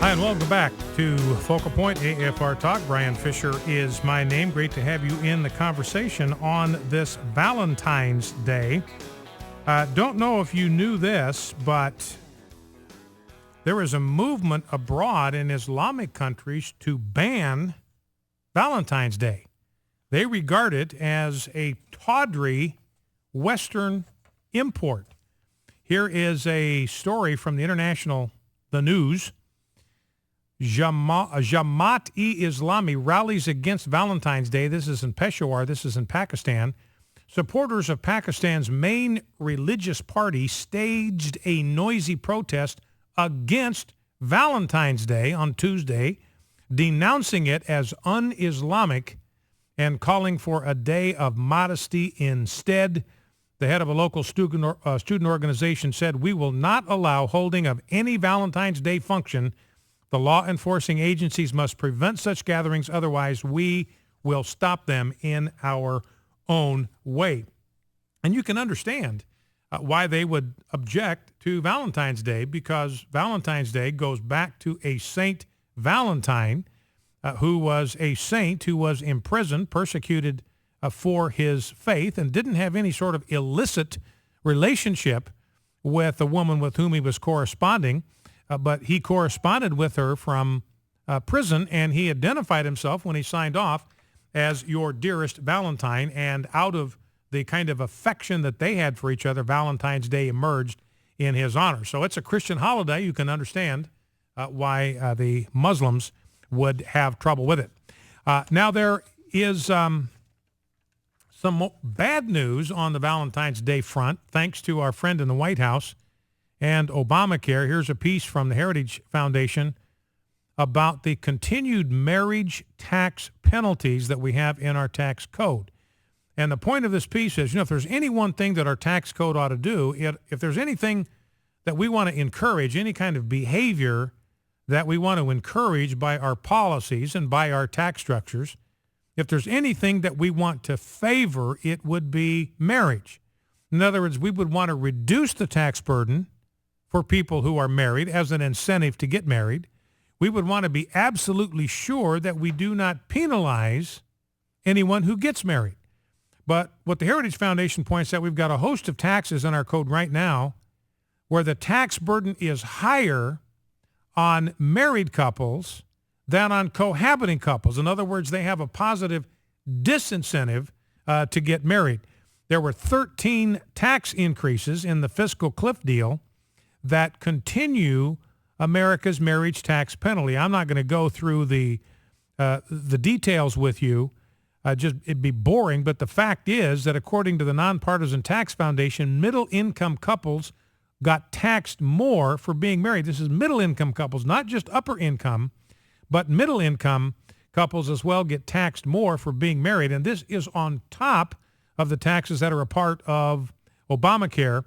Hi, and welcome back to Focal Point AFR Talk. Brian Fisher is my name. Great to have you in the conversation on this Valentine's Day. Don't know if you knew this, but there is a movement abroad in Islamic countries to ban Valentine's Day. They regard it as a tawdry Western import. Here is a story from the news. Jamaat-e-Islami rallies against Valentine's Day. This is in Peshawar. This is in Pakistan. Supporters of Pakistan's main religious party staged a noisy protest against Valentine's Day on Tuesday, denouncing it as un-Islamic and calling for a day of modesty instead. The head of a local student organization said, "We will not allow holding of any Valentine's Day function. The law enforcing agencies must prevent such gatherings. Otherwise, we will stop them in our own way." And you can understand why they would object to Valentine's Day, because Valentine's Day goes back to a Saint Valentine, who was a saint who was imprisoned, persecuted for his faith, and didn't have any sort of illicit relationship with the woman with whom he was corresponding. But he corresponded with her from prison, and he identified himself when he signed off as your dearest Valentine. And out of the kind of affection that they had for each other, Valentine's Day emerged in his honor. So it's a Christian holiday. You can understand why the Muslims would have trouble with it. Now there is some bad news on the Valentine's Day front, thanks to our friend in the White House and Obamacare. Here's a piece from the Heritage Foundation about the continued marriage tax penalties that we have in our tax code. And the point of this piece is, if there's any one thing that our tax code ought to do, if there's anything that we want to encourage, any kind of behavior that we want to encourage by our policies and by our tax structures, if there's anything that we want to favor, it would be marriage. In other words, we would want to reduce the tax burden for people who are married as an incentive to get married. We would want to be absolutely sure that we do not penalize anyone who gets married. But what the Heritage Foundation points out, we've got a host of taxes in our code right now where the tax burden is higher on married couples than on cohabiting couples. In other words, they have a positive disincentive to get married. There were 13 tax increases in the fiscal cliff deal that continue America's marriage tax penalty. I'm not going to go through the details with you. It'd be boring, but the fact is that according to the Nonpartisan Tax Foundation, middle-income couples got taxed more for being married. This is middle-income couples, not just upper income, but middle-income couples as well get taxed more for being married. And this is on top of the taxes that are a part of Obamacare.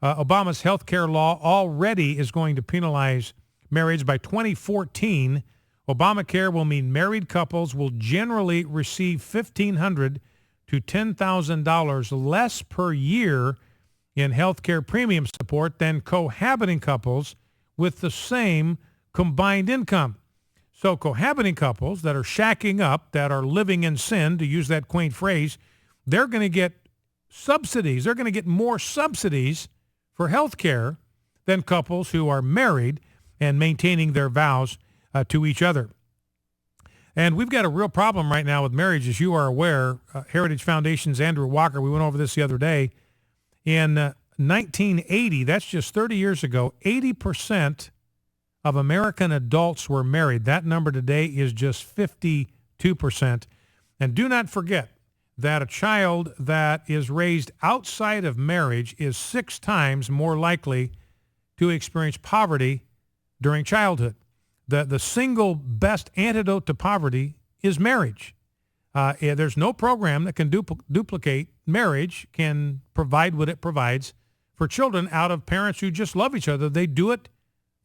Obama's health care law already is going to penalize marriage. By 2014, Obamacare will mean married couples will generally receive $1,500 to $10,000 less per year in health care premium support than cohabiting couples with the same combined income. So cohabiting couples that are shacking up, that are living in sin, to use that quaint phrase, they're going to get subsidies. They're going to get more subsidies for health care than couples who are married and maintaining their vows to each other. And we've got a real problem right now with marriage, as you are aware. Heritage Foundation's Andrew Walker, we went over this the other day. In 1980, that's just 30 years ago, 80% of American adults were married. That number today is just 52%. And do not forget that a child that is raised outside of marriage is 6 times more likely to experience poverty during childhood. The single best antidote to poverty is marriage. There's no program that can duplicate marriage, can provide what it provides for children out of parents who just love each other. They do it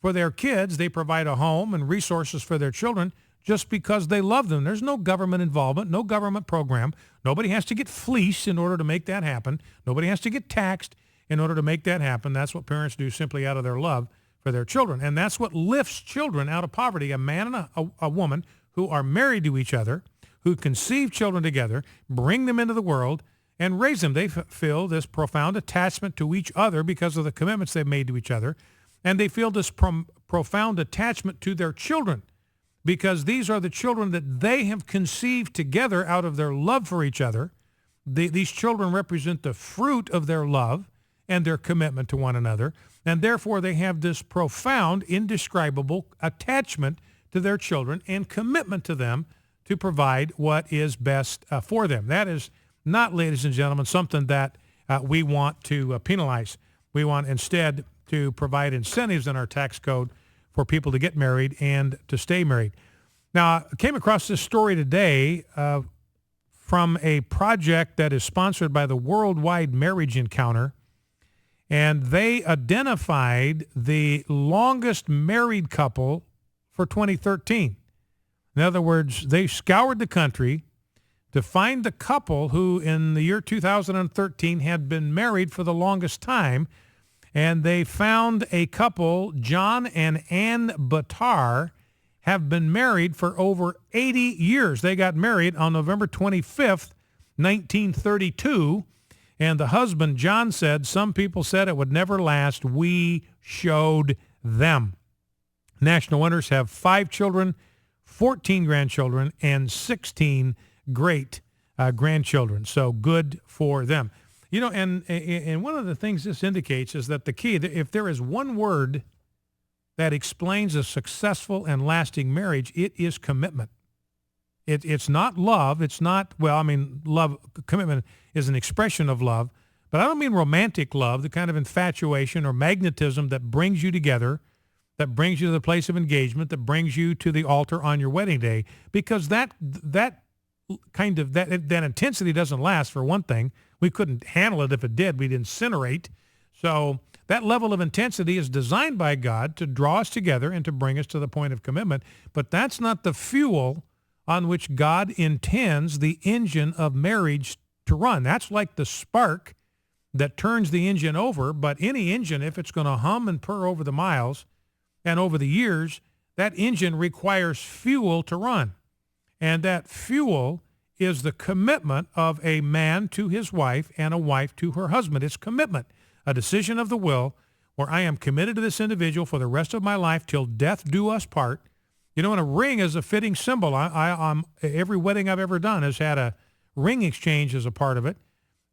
for their kids. They provide a home and resources for their children just because they love them. There's no government involvement, no government program. Nobody has to get fleeced in order to make that happen. Nobody has to get taxed in order to make that happen. That's what parents do simply out of their love for their children. And that's what lifts children out of poverty. A man and a woman who are married to each other, who conceive children together, bring them into the world, and raise them. They feel this profound attachment to each other because of the commitments they've made to each other. And they feel this profound attachment to their children because these are the children that they have conceived together out of their love for each other. These children represent the fruit of their love and their commitment to one another. And therefore, they have this profound, indescribable attachment to their children and commitment to them to provide what is best for them. That is not, ladies and gentlemen, something that we want to penalize. We want instead to provide incentives in our tax code for people to get married and to stay married. Now, I came across this story today from a project that is sponsored by the Worldwide Marriage Encounter, and they identified the longest married couple for 2013. In other words, they scoured the country to find the couple who in the year 2013 had been married for the longest time, and they found a couple, John and Ann Batar, have been married for over 80 years. They got married on November 25th, 1932, and the husband, John, said, "Some people said it would never last. We showed them." National winners have 5 children, 14 grandchildren, and 16 great grandchildren. So good for them. You know, and one of the things this indicates is that the key, if there is one word that explains a successful and lasting marriage, it is commitment. It's not love. It's not, well, I mean, love, commitment is an expression of love, but I don't mean romantic love, the kind of infatuation or magnetism that brings you together, that brings you to the place of engagement, that brings you to the altar on your wedding day, because that intensity doesn't last, for one thing. We couldn't handle it if it did. We'd incinerate. So that level of intensity is designed by God to draw us together and to bring us to the point of commitment, but that's not the fuel on which God intends the engine of marriage to run. That's like the spark that turns the engine over, but any engine, if it's going to hum and purr over the miles and over the years, that engine requires fuel to run. And that fuel is the commitment of a man to his wife and a wife to her husband. It's commitment, a decision of the will where I am committed to this individual for the rest of my life till death do us part. You know, and a ring is a fitting symbol. Every wedding I've ever done has had a ring exchange as a part of it.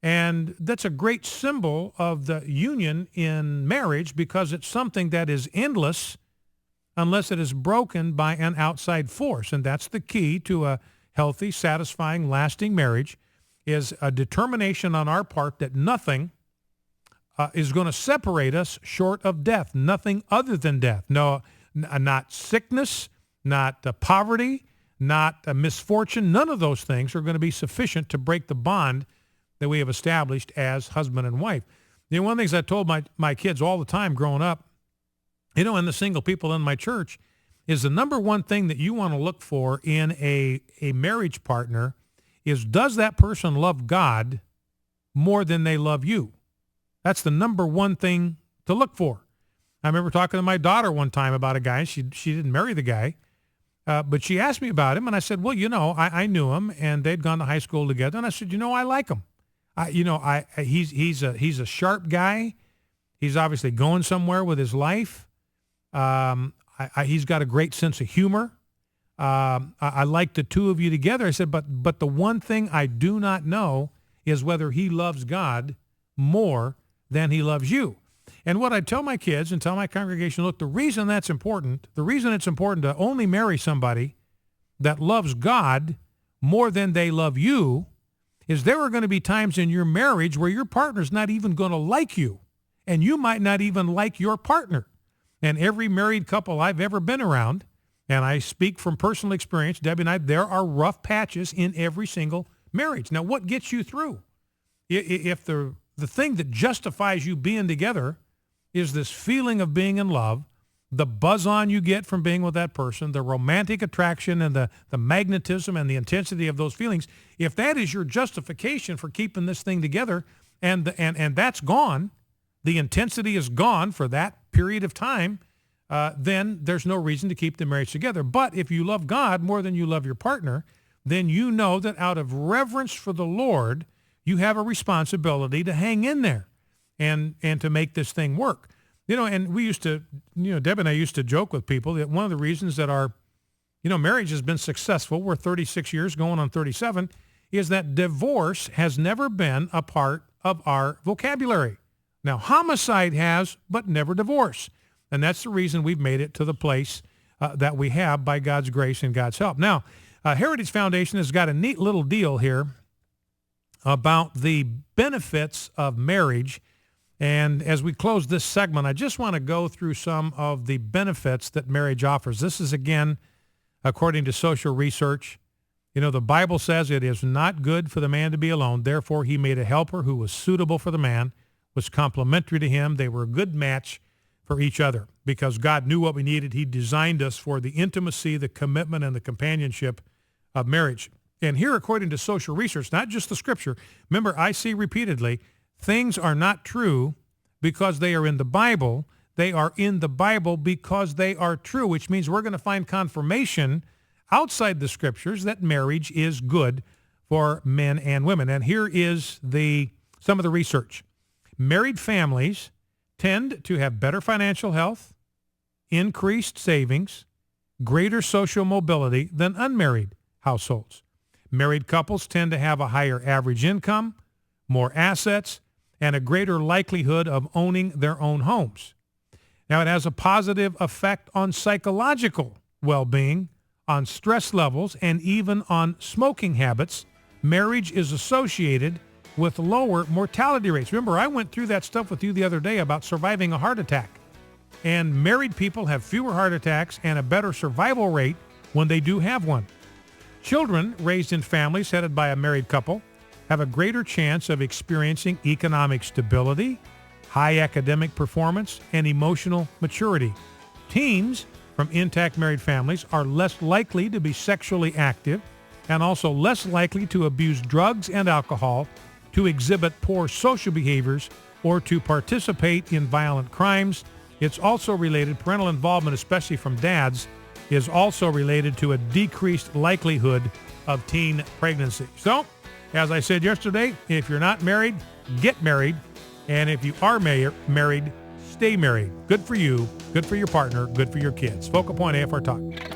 And that's a great symbol of the union in marriage because it's something that is endless unless it is broken by an outside force. And that's the key to a healthy, satisfying, lasting marriage, is a determination on our part that nothing is going to separate us short of death, nothing other than death. No, not sickness, not poverty, not misfortune. None of those things are going to be sufficient to break the bond that we have established as husband and wife. You know, one of the things I told my kids all the time growing up, you know, and the single people in my church, is the number one thing that you want to look for in a marriage partner is, does that person love God more than they love you? That's the number one thing to look for. I remember talking to my daughter one time about a guy. She didn't marry the guy, but she asked me about him, and I said, well, you know, I knew him, and they'd gone to high school together, and I said, you know, I like him. He's a sharp guy. He's obviously going somewhere with his life. He's got a great sense of humor. I like the two of you together. I said, but the one thing I do not know is whether he loves God more than he loves you. And what I tell my kids and tell my congregation, look, the reason it's important to only marry somebody that loves God more than they love you is there are going to be times in your marriage where your partner's not even going to like you, and you might not even like your partner. And every married couple I've ever been around, and I speak from personal experience, Debbie and I, there are rough patches in every single marriage. Now, what gets you through? If the thing that justifies you being together is this feeling of being in love, the buzz-on you get from being with that person, the romantic attraction and the magnetism and the intensity of those feelings, if that is your justification for keeping this thing together and that's gone, the intensity is gone for that period of time, then there's no reason to keep the marriage together. But if you love God more than you love your partner, then you know that out of reverence for the Lord, you have a responsibility to hang in there and to make this thing work. And we used to, Deb and I used to joke with people that one of the reasons that our, marriage has been successful, we're 36 years going on 37, is that divorce has never been a part of our vocabulary. Now, homicide has, but never divorce. And that's the reason we've made it to the place that we have by God's grace and God's help. Now, Heritage Foundation has got a neat little deal here about the benefits of marriage. And as we close this segment, I just want to go through some of the benefits that marriage offers. This is, again, according to social research. The Bible says it is not good for the man to be alone. Therefore, he made a helper who was suitable for the man, was complementary to him. They were a good match for each other because God knew what we needed. He designed us for the intimacy, the commitment, and the companionship of marriage. And here, according to social research, not just the scripture, remember, I see repeatedly, things are not true because they are in the Bible. They are in the Bible because they are true, which means we're going to find confirmation outside the scriptures that marriage is good for men and women. And here is some of the research. Married families tend to have better financial health, increased savings, greater social mobility than unmarried households. Married couples tend to have a higher average income, more assets, and a greater likelihood of owning their own homes. Now, it has a positive effect on psychological well-being, on stress levels, and even on smoking habits. Marriage is associated with lower mortality rates. Remember, I went through that stuff with you the other day about surviving a heart attack. And married people have fewer heart attacks and a better survival rate when they do have one. Children raised in families headed by a married couple have a greater chance of experiencing economic stability, high academic performance, and emotional maturity. Teens from intact married families are less likely to be sexually active and also less likely to abuse drugs and alcohol, to exhibit poor social behaviors, or to participate in violent crimes. It's also related, parental involvement, especially from dads, is also related to a decreased likelihood of teen pregnancy. So, as I said yesterday, if you're not married, get married. And if you are married, stay married. Good for you, good for your partner, good for your kids. Focal Point AFR Talk.